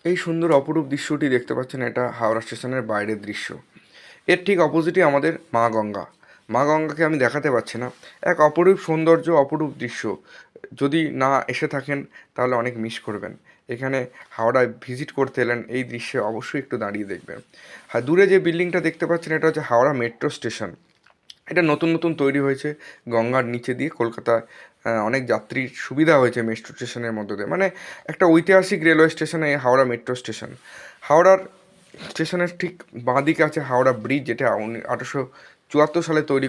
এই সুন্দর অপরূপ দৃশ্যটি দেখতে পাচ্ছেন, এটা হাওড়া স্টেশনের বাইরের দৃশ্য। এর ঠিক অপোজিটে আমাদের মা গঙ্গা। মা গঙ্গাকে আমি দেখাতে পারছি না। এক অপরূপ সৌন্দর্য, অপরূপ দৃশ্য। যদি না এসে থাকেন তাহলে অনেক মিস করবেন। এখানে হাওড়ায় ভিজিট করতে এলেন, এই দৃশ্যে অবশ্যই একটু দাঁড়িয়ে দেখবেন। হ্যাঁ, দূরে যে বিল্ডিংটা দেখতে পাচ্ছেন এটা হচ্ছে হাওড়া মেট্রো স্টেশন। এটা নতুন নতুন তৈরি হয়েছে গঙ্গার নিচে দিয়ে কলকাতায়। অনেক যাত্রীর সুবিধা হয়েছে মেট্রো স্টেশনের মধ্য দিয়ে, মানে একটা ঐতিহাসিক রেলওয়ে স্টেশনে এই হাওড়া মেট্রো স্টেশন। হাওড়ার স্টেশনের ঠিক বাঁদিকে আছে হাওড়া ব্রিজ, যেটা 1874 সালে তৈরি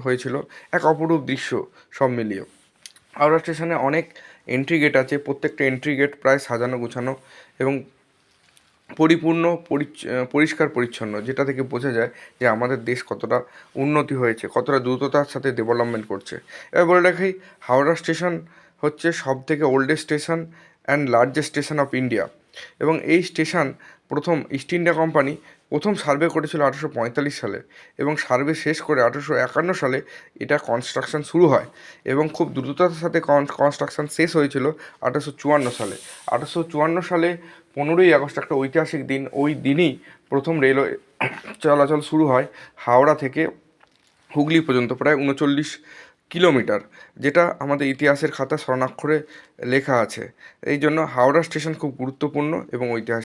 হয়েছিল। এক অপরূপ দৃশ্য সব মিলিয়ে। হাওড়া স্টেশনে অনেক এন্ট্রি গেট আছে, প্রত্যেকটা এন্ট্রি গেট প্রায় সাজানো গুছানো এবং পরিপূর্ণ পরিষ্কার পরিচ্ছন্ন, যেটা থেকে বোঝা যায় যে আমাদের দেশ কতটা উন্নতি হয়েছে, কতটা দ্রুততার সাথে ডেভেলপমেন্ট করছে। এবার বলে রাখি, হাওড়া স্টেশন হচ্ছে সব থেকে oldest station and largest station of India. এবং এই স্টেশন প্রথম ইস্ট ইন্ডিয়া কোম্পানি প্রথম সার্ভে করেছিল 1845 সালে, এবং সার্ভে শেষ করে 1851 সালে এটা কনস্ট্রাকশন শুরু হয়, এবং খুব দ্রুততার সাথে কনস্ট্রাকশন শেষ হয়েছিল 1854 সালে। 1854 সালে 15ই আগস্ট, একটা ঐতিহাসিক দিন। ওই দিনই প্রথম রেলওয়ে চলাচল শুরু হয় হাওড়া থেকে হুগলি পর্যন্ত, প্রায় 39 কিলোমিটার, যেটা আমাদের ইতিহাসের খাতা স্বর্ণাক্ষরে লেখা আছে। এই জন্য হাওড়া স্টেশন খুব গুরুত্বপূর্ণ এবং ঐতিহাসিক।